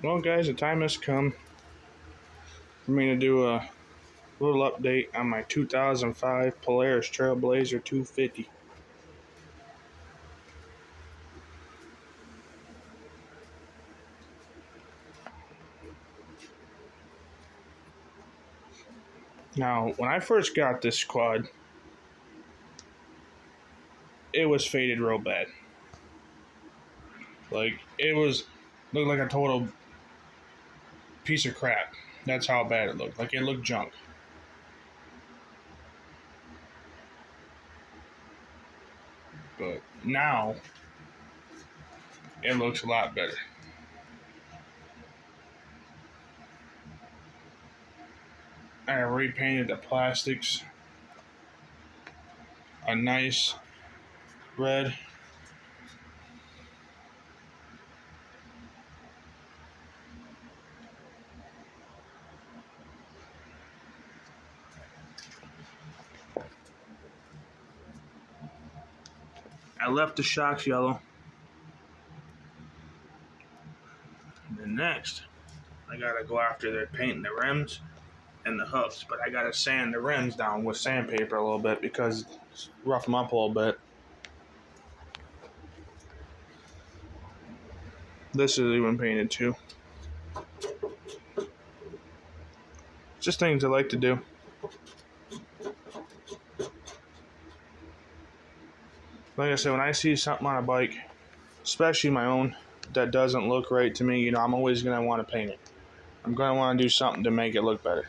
Well, guys, the time has come for me to do a little update on my 2005 Polaris Trailblazer 250. Now, when I first got this quad, it was faded real bad. Like, looked like a total piece of crap. That's how bad it looked. Like, it looked junk. But now, it looks a lot better. I repainted the plastics a nice red. I left the shocks yellow. And then next, I gotta go after the painting the rims and the hooks, but I gotta sand the rims down with sandpaper a little bit because it's rough them up a little bit. This is even painted too. Just things I like to do. Like I said, when I see something on a bike, especially my own, that doesn't look right to me, I'm always going to want to paint it. I'm going to want to do something to make it look better.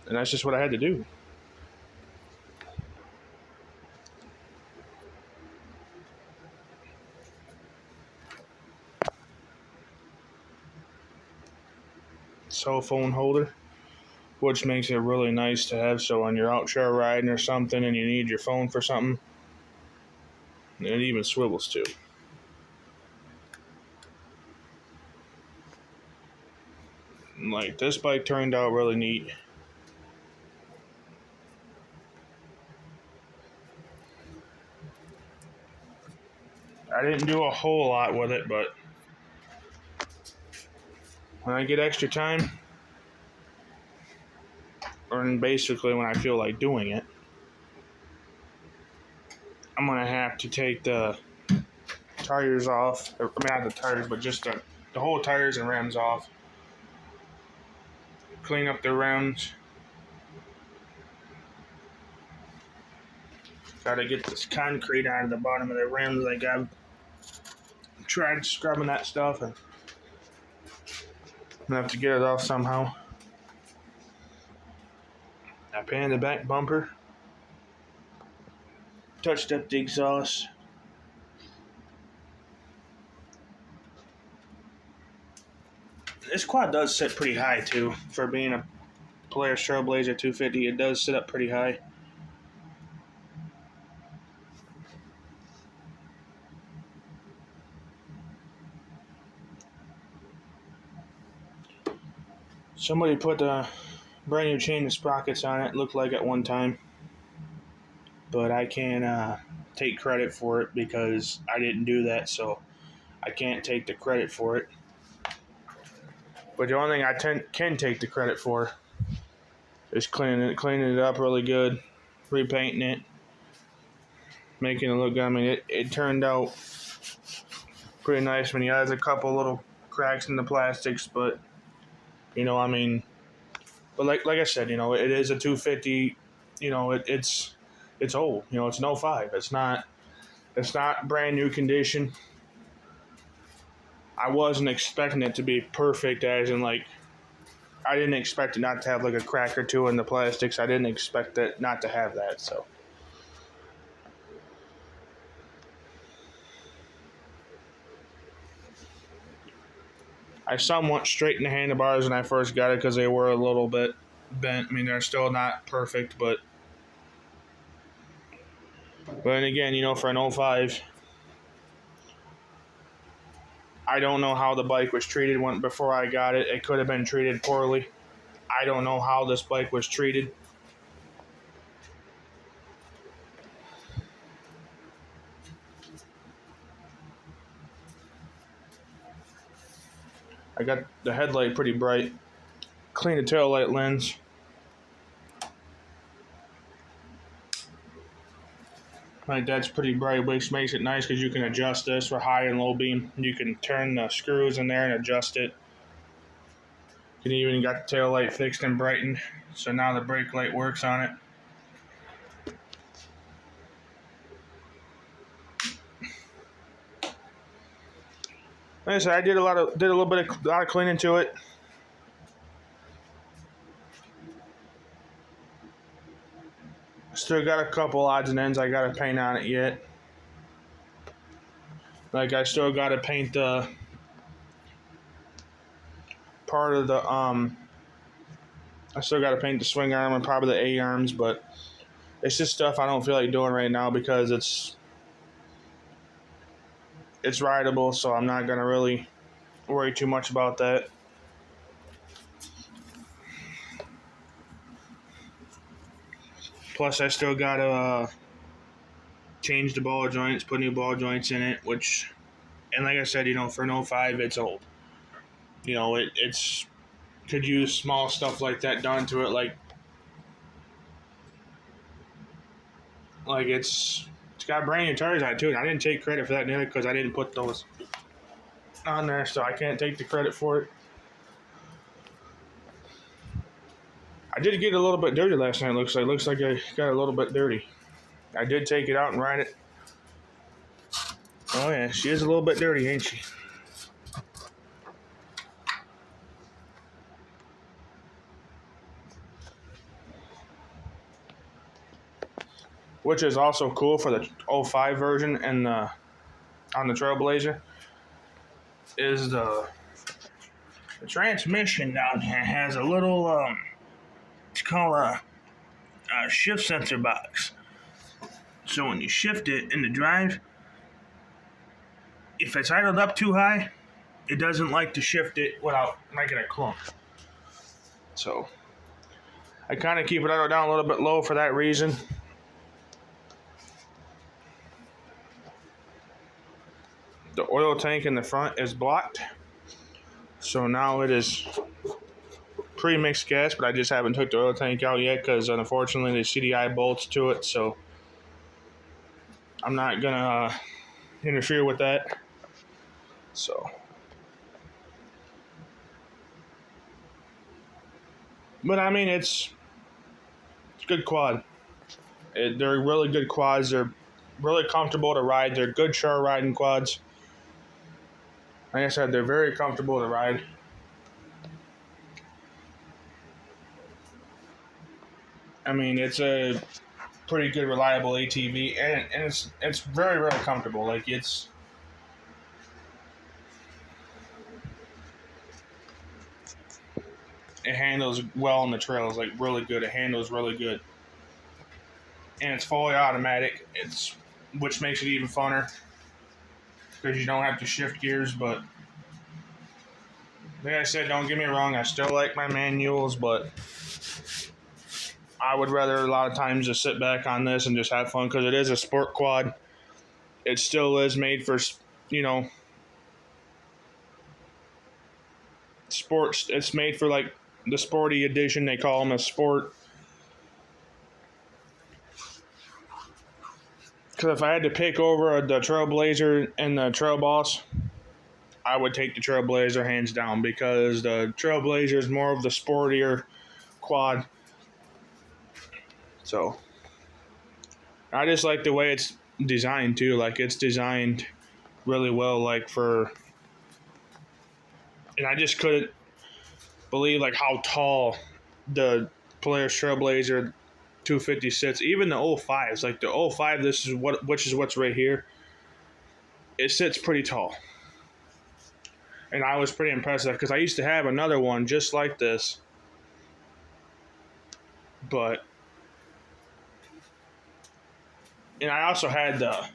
And that's just what I had to do. Cell phone holder, which makes it really nice to have, so when you're out trail riding or something and you need your phone for something, it even swivels too. Like, this bike turned out really neat. I didn't do a whole lot with it, but when I get extra time, or basically when I feel like doing it, I'm going to have to take the tires off, or not the tires, but just the whole tires and rims off. Clean up the rims. Gotta get this concrete out of the bottom of the rims. Like, I've tried scrubbing that stuff, and I'm gonna have to get it off somehow. I painted the back bumper. Touched up the exhaust. This quad does sit pretty high too. For being a Polaris Trailblazer 250, it does sit up pretty high. Somebody put a brand new chain and sprockets on it, looked like at one time. But I can't take credit for it because I didn't do that, so I can't take the credit for it. But the only thing I can take the credit for is cleaning it up really good, repainting it, making it look good. I mean, it turned out pretty nice. When you has a couple little cracks in the plastics, but but like I said, it is a 250. It's old. It's an 05. It's not brand new condition. I wasn't expecting it to be perfect, as in, like, I didn't expect it not to have like a crack or two in the plastics. I didn't expect it not to have that, so. I somewhat straightened the handlebars when I first got it because they were a little bit bent. I mean, they're still not perfect, but then again, for an 05, I don't know how the bike was treated before I got it. It could have been treated poorly. I don't know how this bike was treated. I got the headlight pretty bright. Clean the tail light lens. Like that's pretty bright, which makes it nice because you can adjust this for high and low beam. You can turn the screws in there and adjust it. You can even got the tail light fixed and brightened, so now the brake light works on it. Like I said, I did a lot of cleaning to it. Still got a couple odds and ends I gotta paint on it yet. Like I still gotta paint the part of the I still gotta paint the swing arm and probably the A arms, but it's just stuff I don't feel like doing right now because it's rideable, so I'm not gonna really worry too much about that. Plus, I still gotta change the ball joints, put new ball joints in it, which, and like I said, for an 05, it's old. It's could use small stuff like that done to it, like it's got brand new tires on it too. And I didn't take credit for that neither because I didn't put those on there, so I can't take the credit for it. I did get a little bit dirty last night. Looks like I got a little bit dirty. I did take it out and ride it. Oh yeah, she is a little bit dirty, ain't she? Which is also cool for the 05 version and on the Trailblazer is the transmission down here has a little it's called a shift sensor box. So when you shift it in the drive, if it's idled up too high, it doesn't like to shift it without making a clunk. So I kind of keep it idled down a little bit low for that reason. The oil tank in the front is blocked. So now it is pre-mixed gas, but I just haven't took the oil tank out yet because unfortunately the CDI bolts to it, so I'm not gonna interfere with that. So, but I mean it's a good quad. They're really good quads. They're really comfortable to ride. They're good char riding quads. Like I said, they're very comfortable to ride. I mean, it's a pretty good, reliable ATV, and it's very, very comfortable. Like it handles well on the trails, like really good. It handles really good, and it's fully automatic. Which makes it even funner because you don't have to shift gears. But like I said, don't get me wrong, I still like my manuals, but I would rather a lot of times just sit back on this and just have fun because it is a sport quad. It still is made for, sports. It's made for like the sporty edition. They call them a sport. Because if I had to pick over the Trailblazer and the Trail Boss, I would take the Trailblazer hands down because the Trailblazer is more of the sportier quad. So, I just like the way it's designed too. Like it's designed really well. And I just couldn't believe like how tall the Polaris Trailblazer 250 sits. Even the 05s, like the 05, which is what's right here. It sits pretty tall, and I was pretty impressed because I used to have another one just like this, and I also had the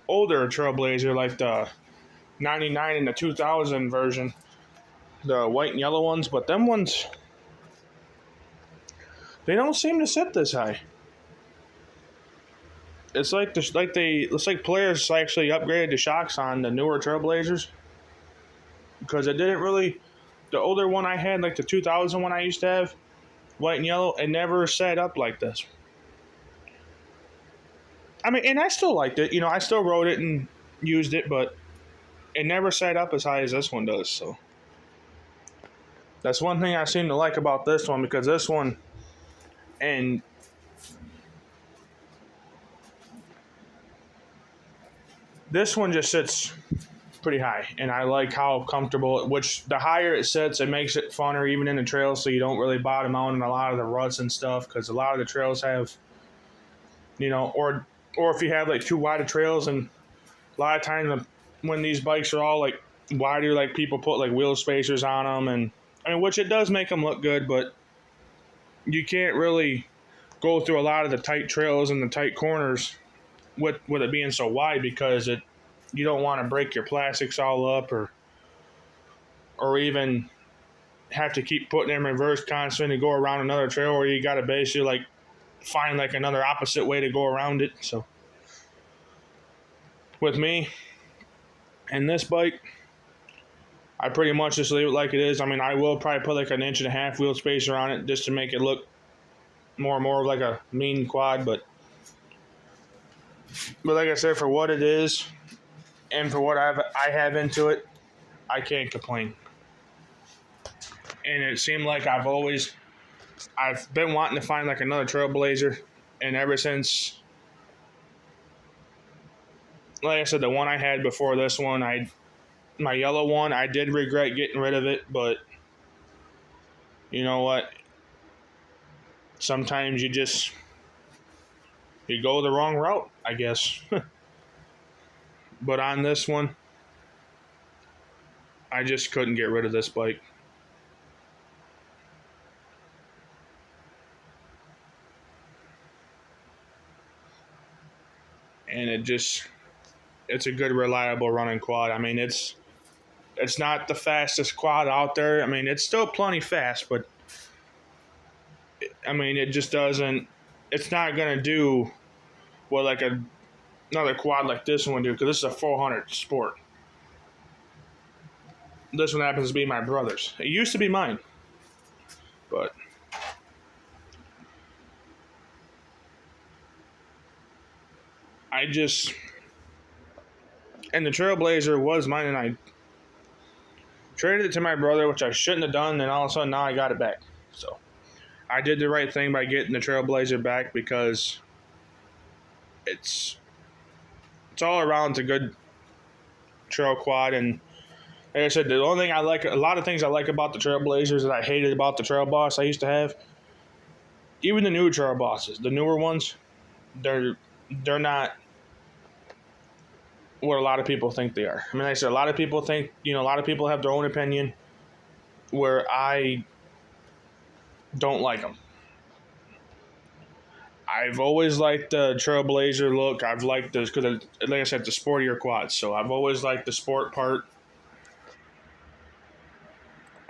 older Trailblazer, like the 99 and the 2000 version, the white and yellow ones, but them ones, they don't seem to sit this high. It's like Polaris actually upgraded the shocks on the newer Trailblazers, because it didn't really. The older one I had, like the 2000 one I used to have, white and yellow, it never sat up like this. I mean, and I still liked it. I still rode it and used it, but it never sat up as high as this one does. So that's one thing I seem to like about this one, because this one, and this one just sits pretty high, and I like how comfortable. Which the higher it sits, it makes it funner even in the trails, so you don't really bottom out in a lot of the ruts and stuff. Because a lot of the trails have, or if you have like too wide of trails, and a lot of times when these bikes are all like wider, like people put like wheel spacers on them, and I mean, which it does make them look good, but you can't really go through a lot of the tight trails and the tight corners with it being so wide, because you don't want to break your plastics all up, or even have to keep putting them in reverse constantly to go around another trail, where you got to basically like find like another opposite way to go around it. So with me and this bike, I pretty much just leave it like it is. I mean, I will probably put like an 1.5 inch wheel spacer on it just to make it look more and more like a mean quad, but like I said, for what it is and for what I have into it, I can't complain. And it seemed like I've been wanting to find like another trailblazer, and ever since, like I said, the one I had before this one, my yellow one, I did regret getting rid of it, but you know what? Sometimes you go the wrong route, I guess. But on this one, I just couldn't get rid of this bike. And it's a good, reliable running quad. I mean, it's not the fastest quad out there. I mean, it's still plenty fast, but I mean, it just doesn't. It's not gonna do what like another quad like this one would do, because this is a 400 Sport. This one happens to be my brother's. It used to be mine, but and the Trailblazer was mine, and I traded it to my brother, which I shouldn't have done, and all of a sudden now I got it back. So I did the right thing by getting the Trailblazer back, because it's all around a good trail quad. And like I said, the only thing a lot of things I like about the Trailblazers that I hated about the Trail Boss I used to have, even the new Trail Bosses, the newer ones, they're not what a lot of people think they are. I mean, like I said, a lot of people think, a lot of people have their own opinion, where I don't like them. I've always liked the Trailblazer look. I've liked this because, like I said, the sportier quads. So I've always liked the sport part.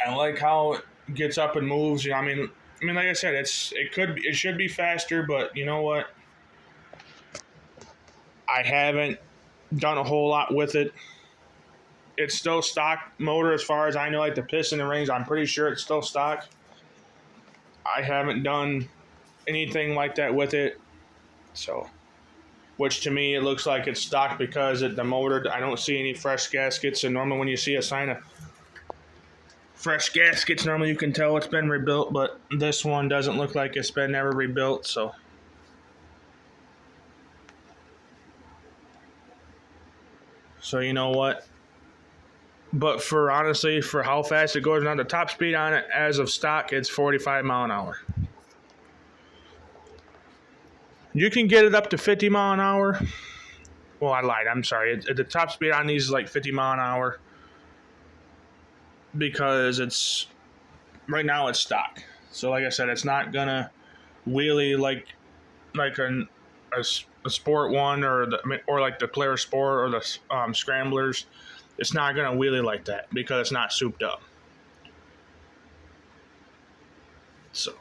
I like how it gets up and moves. I mean, like I said, it should be faster, but you know what? I haven't done a whole lot with it. It's still stock motor as far as I know, like the piston and rings. I'm pretty sure it's still stock. I haven't done anything like that with it. So, which to me, it looks like it's stock, because the motor, I don't see any fresh gaskets. And normally when you see a sign of fresh gaskets, normally you can tell it's been rebuilt, but this one doesn't look like it's been ever rebuilt. So you know what? But honestly, for how fast it goes, now the top speed on it as of stock, it's 45 mile an hour. You can get it up to 50 mile an hour. Well, I lied. I'm sorry. The top speed on these is like 50 mile an hour, because right now it's stock. So like I said, it's not gonna wheelie like a sport one, or like the Polaris Sport, or the Scramblers. It's not gonna wheelie like that, because it's not souped up. So,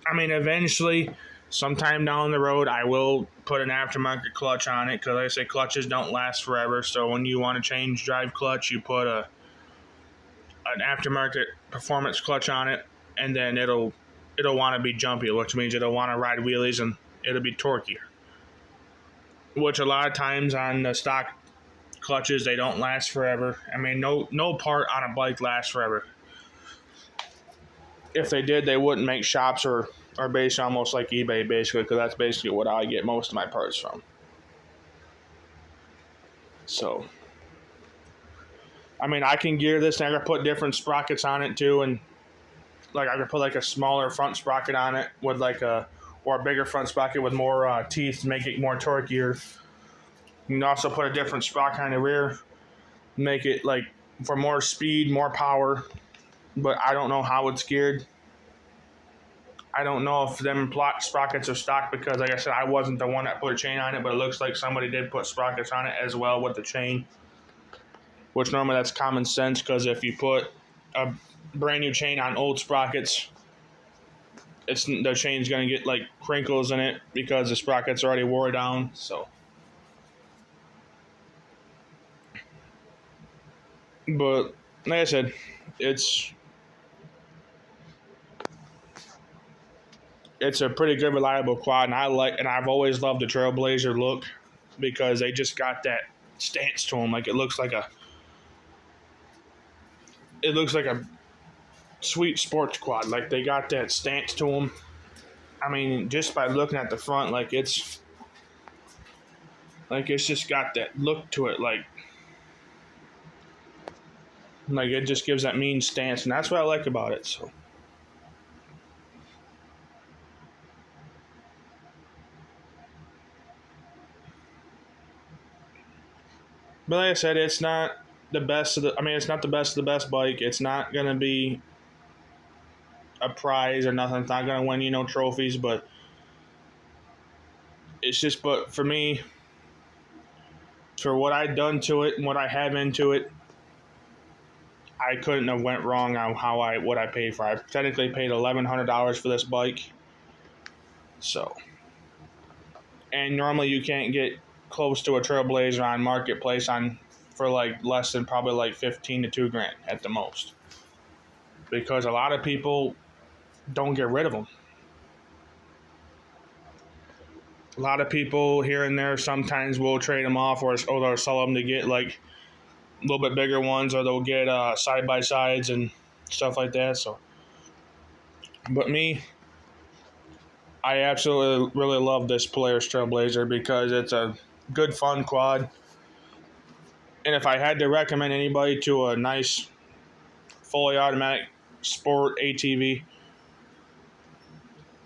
I mean, eventually, sometime down the road, I will put an aftermarket clutch on it, because like I say, clutches don't last forever. So when you want to change drive clutch, you put a an aftermarket performance clutch on it, and then it'll want to be jumpy, which means it'll want to ride wheelies and it'll be torquier. Which a lot of times on the stock clutches, they don't last forever. I mean, no part on a bike lasts forever. If they did, they wouldn't make shops or based almost like eBay, basically, because that's basically what I get most of my parts from. So, I mean, I can gear this, and I can put different sprockets on it too, and like I could put like a smaller front sprocket on it with or a bigger front sprocket with more teeth to make it more torqueier. You can also put a different sprocket on the rear, make it like for more speed, more power. But I don't know how it's geared. I don't know if them sprockets are stock because, like I said, I wasn't the one that put a chain on it, but it looks like somebody did put sprockets on it as well with the chain. Which normally that's common sense because if you put a brand new chain on old sprockets, the chain's going to get like crinkles in it because the sprockets already wore down. So, but like I said, it's a pretty good, reliable quad, and I've always loved the Trailblazer look because they just got that stance to them. Like it looks like a sweet sports quad. Like they got that stance to them. I mean, just by looking at the front, like it's just got that look to it. Like it just gives that mean stance, and that's what I like about it. So. But like I said, it's not the best of the. I mean, it's not the best of the best bike. It's not gonna be a prize or nothing. It's not gonna win trophies. But it's just. But for me, for what I've done to it and what I have into it, I couldn't have went wrong on what I paid for. I technically paid $1,100 for this bike. So, and normally you can't get close to a Trailblazer on Marketplace for like less than probably like $15 to $2,000 at the most, because a lot of people don't get rid of them. A lot of people here and there sometimes will trade them off or they'll sell them to get like a little bit bigger ones, or they'll get side by sides and stuff like that. So, but me, I absolutely really love this Polaris Trailblazer because it's a good fun quad. And if I had to recommend anybody to a nice fully automatic sport ATV,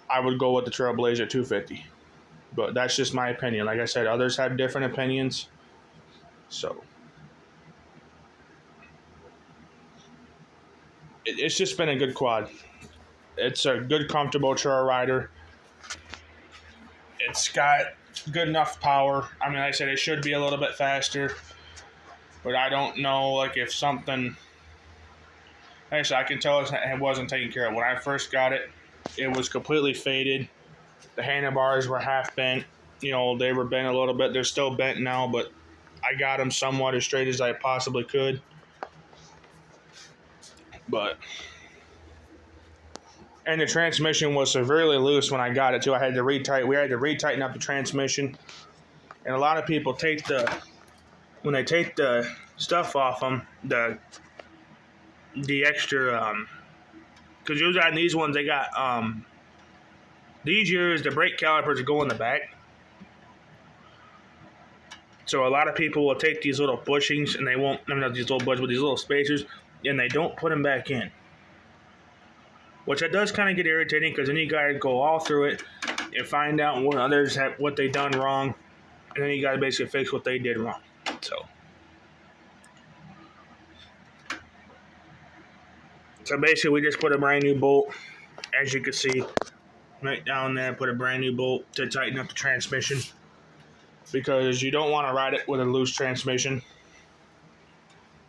I would go with the Trailblazer 250. But that's just my opinion. Like I said, others have different opinions. So it's just been a good quad. It's a good, comfortable trail rider. It's got good enough power. I mean, like I said, it should be a little bit faster. But I don't know, like, if something... Actually, I can tell it wasn't taken care of. When I first got it, it was completely faded. The handlebars were half bent. They were bent a little bit. They're still bent now, but I got them somewhat as straight as I possibly could. And the transmission was severely loose when I got it, too. We had to retighten up the transmission. And a lot of people when they take the stuff off them, the extra, because usually on these ones, they got, these years, the brake calipers go in the back. So a lot of people will take these little bushings, and they won't, I mean, not these little bushings, but these little spacers, and they don't put them back in. Which that does kind of get irritating, because then you got to go all through it and find out what they done wrong, and then you got to basically fix what they did wrong. So basically, we just put a brand new bolt, as you can see, right down there. Put a brand new bolt to tighten up the transmission, because you don't want to ride it with a loose transmission,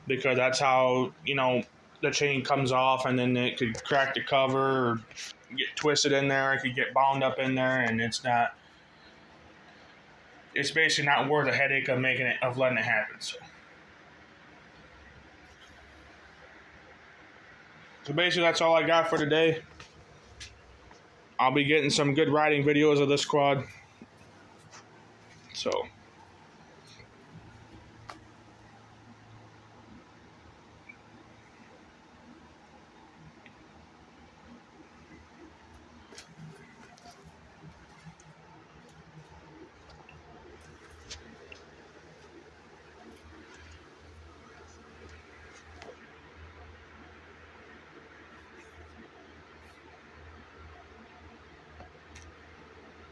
because that's how the chain comes off, and then it could crack the cover or get twisted in there. It could get bound up in there, and it's basically not worth the headache of letting it happen. So So basically that's all I got for today. I'll be getting some good riding videos of this quad. So